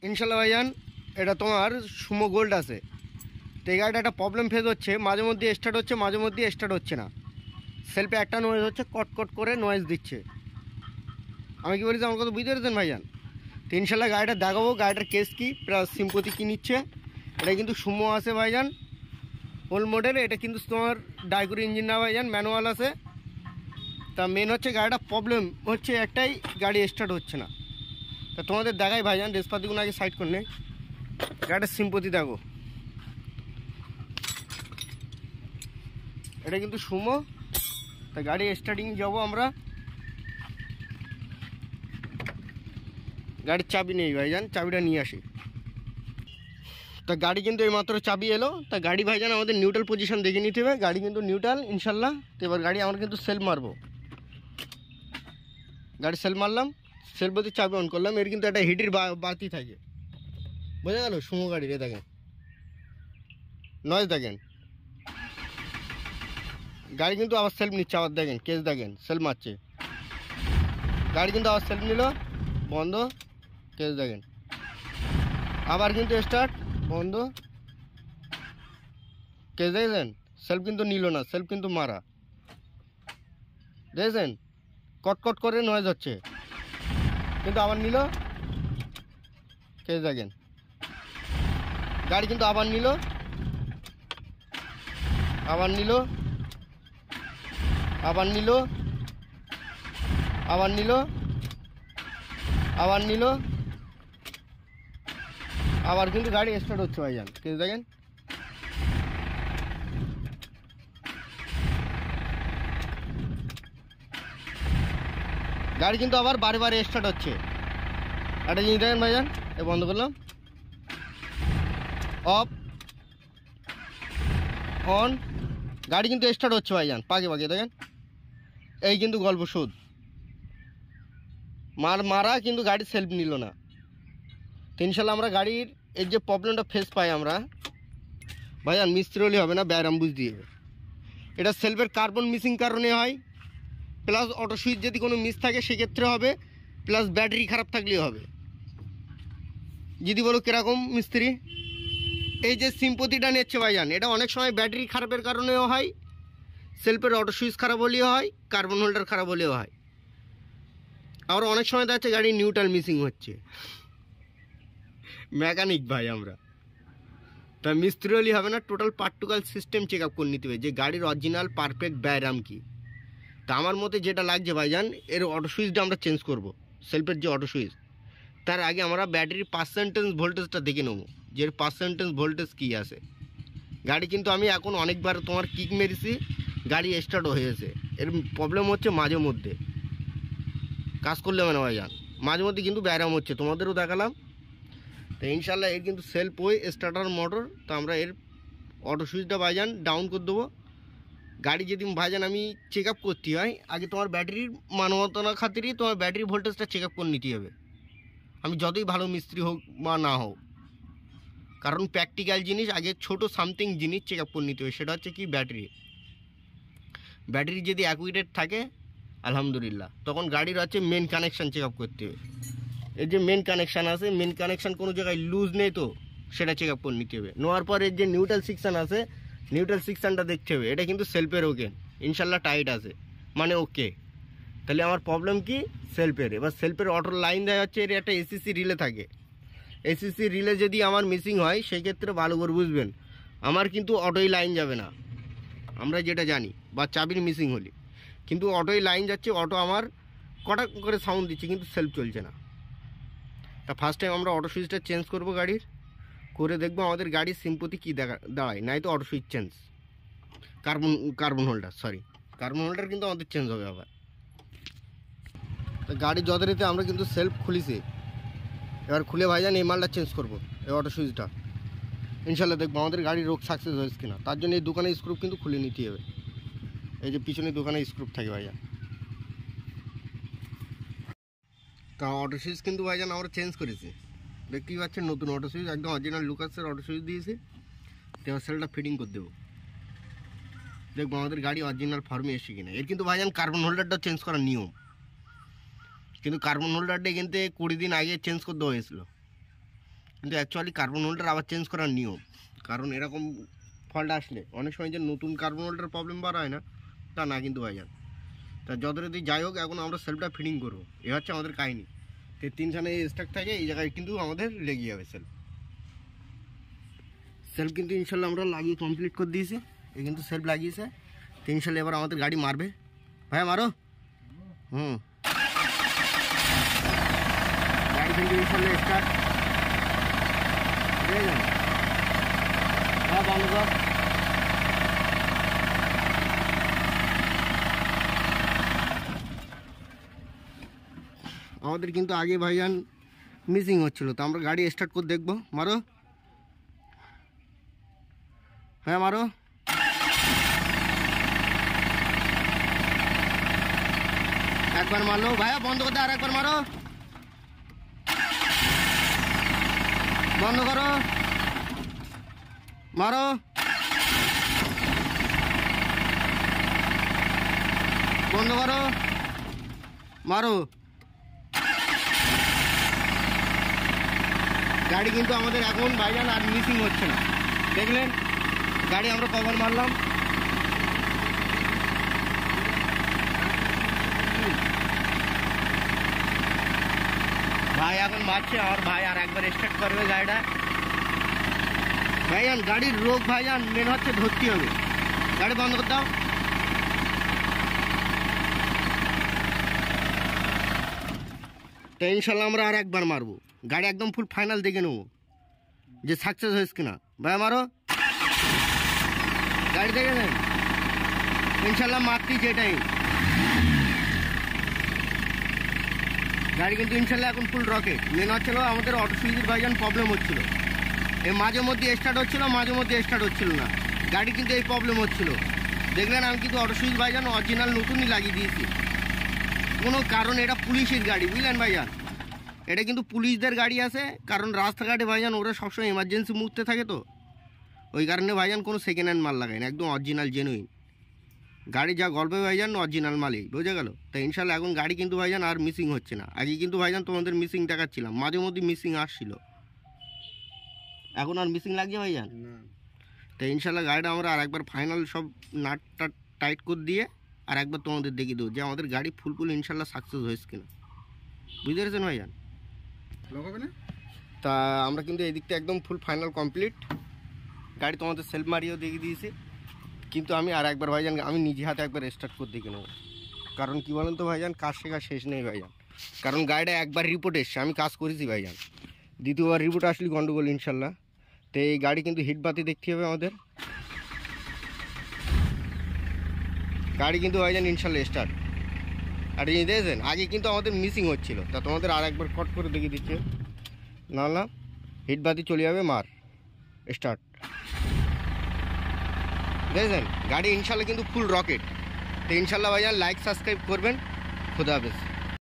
ইনশাল্লাহ ভাইজান এটা তোমার সুমো গোল্ড আছে। তো এই গাড়িটা একটা প্রবলেম ফেস হচ্ছে, মাঝে মধ্যে স্টার্ট হচ্ছে, মাঝে মধ্যে স্টার্ট হচ্ছে না। সেলফে একটা নয়েজ হচ্ছে, কট করে নয়েজ দিচ্ছে। আমি কি বলছি আমার কথা বুঝতে পেরেছেন ভাইজান? তো ইনশাল্লাহ গাড়িটা দেখাবো, গাড়িটার কেস কী প্লাস সিম্পতি কী নিচ্ছে। এটা কিন্তু সুমো আছে ভাইজান, ওল্ড মডেল। এটা কিন্তু তোমার ডাইগুরি ইঞ্জিন না ভাইজান, ম্যানুয়াল আছে। তা মেন হচ্ছে গাড়িটা প্রবলেম হচ্ছে একটাই, গাড়ি স্টার্ট হচ্ছে না। তা তোমাদের দেখাই ভাইজান, রেসপাতিগুলো আগে সাইড করে নে, গাড়িটার সিম্পতি দেখো। এটা কিন্তু সুমো। তা গাড়ি স্টার্টিং যাবো আমরা, গাড়ির চাবি নেই ভাইজান, চাবিটা নিয়ে আসি। তা গাড়ি কিন্তু এইমাত্র চাবি এলো। তা গাড়ি ভাইজান আমাদের নিউট্রাল পজিশন দেখে নিতে হবে, গাড়ি কিন্তু নিউট্রাল ইনশাল্লাহ। তো এবার গাড়ি আমরা কিন্তু সেলফ মারবো, গাড়ি সেলফ মারলাম, সেলফতে চাবি অন করলাম। এর কিন্তু একটা হিটের বাতি থাকে, বোঝা গেল? সুমো গাড়ির দেখেন নয়েজ দেখেন, গাড়ি কিন্তু আবার সেলফ নিচ্ছে, আবার দেখেন কেস দেখেন, সেলফ মারছে গাড়ি, কিন্তু আবার সেলফ নিল, বন্ধ, কেস দেখেন, আবার কিন্তু স্টার্ট, বন্ধ, কেস দেখেছেন? সেলফ কিন্তু নিল না, সেলফ কিন্তু মারা, দেখেছেন? কট করে নয়েজ হচ্ছে, কিন্তু আবার নিল, কেস দেখেন, গাড়ি কিন্তু আবার নিল, আবার নিল, আবার নিল, আবার নিল, আবার নিল, আবার কিন্তু গাড়ি স্টার্ট হচ্ছে ভাইজান, কেস দেখেন। গাড়ি কিন্তু আবার বারে স্টার্ট হচ্ছে। একটা জিনিস দেখেন ভাইজান, এ বন্ধ করলাম, অফ, অন, গাড়ি কিন্তু স্টার্ট হচ্ছে ভাইজান, পাকে দেখেন। এই কিন্তু গল্প শোধ, মারা কিন্তু গাড়ি সেলফ নিল না। তো ইনশাল্লাহ আমরা গাড়ির এর যে প্রবলেমটা ফেস পাই আমরা ভাইজান, মিস্ত্রি হলে হবে না, ব্যারাম বুঝ দিয়ে। এটা সেলফের কার্বন মিসিং কারণে হয়, প্লাস অটো সুইচ যদি কোনো মিস থাকে সেক্ষেত্রে হবে, প্লাস ব্যাটারি খারাপ থাকলেও হবে। যদি বলো কীরকম মিস্ত্রি, এই যে সিম্পতিটা নিচ্ছে ভাইজান, এটা অনেক সময় ব্যাটারি খারাপের কারণেও হয়, সেলফের অটো সুইচ খারাপ হলেও হয়, কার্বন হোল্ডার খারাপ হলেও হয়। আবার অনেক সময় দেখা যাচ্ছে গাড়ি নিউট্রাল মিসিং হচ্ছে। মেকানিক ভাই আমরা, তা মিস্ত্রি হলেই হবে না, টোটাল পার্টুকাল সিস্টেম চেক আপ করে নিতে হবে যে গাড়ির অরিজিনাল পারফেক্ট ব্যারাম কি। তা আমার মতে যেটা লাগছে ভাইজান, এর অটো সুইচটা আমরা চেঞ্জ করব, সেলফের যে অটো সুইচ। তার আগে আমরা ব্যাটারির পার্সেন্টেজ ভোল্টেজটা দেখে নেবো, যে এর পার্সেন্টেজ ভোল্টেজ কী আছে। গাড়ি কিন্তু আমি এখন অনেকবার তোমার কিক মেরেছি, গাড়ি স্টার্ট হয়েছে। এর প্রবলেম হচ্ছে মাঝে মধ্যে কাজ করলে মানে ভাইজান, মাঝে মধ্যে কিন্তু ব্যারাম হচ্ছে, তোমাদেরও দেখালাম। তো ইনশাল্লাহ এর কিন্তু সেলফ ওই স্টার্টার মোটর। তো আমরা এর অটো সুইচটা ভাইজান ডাউন করে দেবো। গাড়ি যদি ভাইজান আমি চেক আপ করতে হয়, আগে তোমার ব্যাটারির মানবতার খাতিরই তোমার ব্যাটারি ভোল্টেজটা চেক আপ করে নিতে হবে, আমি যতই ভালো মিস্ত্রি হোক বা না হোক। কারণ প্র্যাকটিক্যাল জিনিস আগে ছোট সামথিং জিনিস চেক আপ করে নিতে হবে, সেটা হচ্ছে কি ব্যাটারি যদি অ্যাকুরেট থাকে আলহামদুলিল্লাহ, তখন গাড়ির হচ্ছে মেন কানেকশান চেক আপ করতে হবে। এর যে মেন কানেকশান আছে, মেন কানেকশান কোনো জায়গায় লুজ নেই তো সেটা চেক আপ করে নিতে হবে। নেওয়ার পর এর যে নিউট্রাল সেকশান আছে, নিউট্রাল সেকশানটা দেখতে হবে, এটা কিন্তু সেলফের ওকে ইনশাল্লাহ টাইট আছে, মানে ওকে। তাহলে আমার প্রবলেম কি সেলফের। এবার সেলফের অটো লাইন দেওয়া হচ্ছে, এর একটা এসিসি রিলে থাকে, এসিসি রিলে যদি আমার মিসিং হয় সেক্ষেত্রে ভালো করে বুঝবেন, আমার কিন্তু অটোই লাইন যাবে না, আমরা যেটা জানি, বা চাবির মিসিং হলে কিন্তু অটোই লাইন যাচ্ছে, অটো আমার কটা করে সাউন্ড দিচ্ছে কিন্তু সেলফ চলছে না। তা ফার্স্ট টাইম আমরা অটো সুইচটা চেঞ্জ করবো গাড়ির, করে দেখবো আমাদের গাড়ির সিম্পতি কী দাঁড়ায়, নাই তো auto switch change, carbon holder কিন্তু আমাদের চেঞ্জ হবে আবার। তো গাড়ির যথারীতি আমরা কিন্তু সেলফ খুলিছি, এবার খুলে ভাইজান এই মালটা চেঞ্জ করবো, এই অটো সুইচটা। ইনশাল্লাহ দেখবো আমাদের গাড়ির রোগ সাকসেস হয়েছে কিনা। তার জন্য এই দোকানের স্ক্রুপ কিন্তু খুলে নিতে হবে, এই যে পিছনে দোকানে স্ক্রুপ থাকে ভাইজান। তা অটো সুইচ কিন্তু ভাইজান আমরা চেঞ্জ করেছি, দেখতেই পাচ্ছেন নতুন অটো সুইচ, একদম অরিজিনাল লুকাসের অটো সুইচ দিয়েছি। তো এবার সেলটা ফিটিং করে দেবো, দেখবো আমাদের গাড়ি অরিজিনাল ফর্মে এসে কিনা। এর কিন্তু ভাইজান কার্বন হোল্ডারটা চেঞ্জ করার নিয়ম, কিন্তু কার্বন হোল্ডারটা কিন্তু 20 দিন আগে চেঞ্জ করতে হয়েছিল। কিন্তু অ্যাকচুয়ালি কার্বন হোল্ডার আবার চেঞ্জ করার নিয়ম, কারণ এরকম ফল্ট আসলে অনেক সময় যে নতুন কার্বন হোল্ডার প্রবলেম বার হয় না তা না কিন্তু ভাইজান। তা যতটা যাই হোক, এখন আমরা সেলফটা ফিটিং করবো, এ হচ্ছে আমাদের কাহিনি। তো 3খানে স্টাক থাকে, এই জায়গায় কিন্তু আমাদের লেগে যাবে সেলফ কিন্তু ইনশাল্লাহ আমরা লাগিয়ে কমপ্লিট করে দিয়েছি। এই কিন্তু সেলফ লাগিয়েছে, তো ইনশাল্লাহ এবার আমাদের গাড়ি মারবে। ভাই মারো। গাড়ি কিন্তু ইনশাল্লাহ স্টার্ট। ঠিক আছে, হ্যাঁ বন্ধ কর। আমাদের কিন্তু আগে ভাইজান মিসিং হচ্ছিল, তো আমরা গাড়ি স্টার্ট করে দেখবো। মারো, হ্যাঁ মারো। একবার মারলো ভাইয়া, বন্ধ করতে আর একবার মারো, বন্ধ করো, মারো, বন্ধ করো, মারো। গাড়ি কিন্তু আমাদের এখন ভাইজান আর মিসিং হচ্ছে না, দেখলেন গাড়ি আমরা কভার মারলাম। ভাই এখন মারছে, আর ভাই আর একবার স্টার্ট করবে গাড়িটা। ভাইজান গাড়ির রোগ ভাইজান মেন হচ্ছে ধরতে হবে। গাড়ি বন্ধ করতে দাও। তো ইনশাল্লাহ আমরা আর একবার মারবো, গাড়ি একদম ফুল ফাইনাল দেখে নেবো যে সাকসেস হয়েছে কিনা। ভাই মারো, গাড়ি দেখে নেন ইনশাল্লাহ মারতি যেটাই। গাড়ি কিন্তু ইনশাল্লাহ এখন ফুল রকেট। মেন হচ্ছিল আমাদের অটো সুইচের ভাইজান প্রবলেম হচ্ছিল, এই মাঝে মধ্যে স্টার্ট হচ্ছিল, মাঝে মধ্যে স্টার্ট হচ্ছিল না, গাড়ি কিন্তু এই প্রবলেম হচ্ছিল। দেখলেন আমি কিন্তু অটো সুইচ ভাইজান অরিজিনাল নতুনই লাগিয়ে দিয়েছি, কোনো কারণ এটা পুলিশের গাড়ি, বুঝলেন ভাইজান, এটা কিন্তু পুলিশদের গাড়ি আছে, কারণ রাস্তাঘাটে ভাইজান ওরা সবসময় এমার্জেন্সি মুহূর্তে থাকে, তো ওই কারণে ভাইজান কোনো সেকেন্ড হ্যান্ড মাল লাগায় না, একদম অরিজিনাল জেনুইন গাড়ি যা গল্পে ভাইজান অরিজিনাল মালই, বুঝে গেল। তো ইনশাল্লাহ এখন গাড়ি কিন্তু ভাইজান আর মিসিং হচ্ছে না। আগে কিন্তু ভাইজান তোমাদের মিসিং দেখাচ্ছিলাম, মাঝে মধ্যে মিসিং আসছিল, এখন আর মিসিং লাগছে ভাইজান। তো ইনশাল্লাহ গাড়িটা আমরা আর একবার ফাইনাল সব নাট টাট টাইট করে দিয়ে আর একবার তোমাদের দেখিয়ে দেবো যে আমাদের গাড়ি ফুল ইনশাল্লাহ সাকসেস হয়েছে কিনা, বুঝতে পেরেছেন ভাইজান। তা আমরা কিন্তু এই দিকটা একদম ফুল ফাইনাল কমপ্লিট, গাড়ি তোমাদের সেলফ মারিয়েও দেখিয়ে দিয়েছি। কিন্তু আমি আর একবার ভাইজান আমি নিজে হাতে একবার স্টার্ট করে দেখে নেবো, কারণ কি বলেন তো ভাইজান, কাজ শেখা শেষ নেই ভাইজান, কারণ গাড়িটা একবার রিপোর্ট এসছে, আমি কাজ করেছি ভাইজান, দ্বিতীয়বার রিপোর্ট আসলে গন্ডগোল ইনশাল্লাহ। তো এই গাড়ি কিন্তু হিট বাতি দেখতে হবে আমাদের, গাড়ি কিন্তু ভাইজান ইনশাল্লাহ স্টার্ট। আর এই দেখেছেন আগে কিন্তু আমাদের মিসিং হচ্ছিল, তা তোমাদের আর একবার কট করে দেখিয়ে দিচ্ছে, না হিট বাতি চলে যাবে, মার স্টার্ট। দেখেছেন গাড়ি ইনশাল্লাহ কিন্তু ফুল রকেট। তো ইনশাল্লাহ ভাইজান লাইক সাবস্ক্রাইব করবেন, খুদা হাফেজ।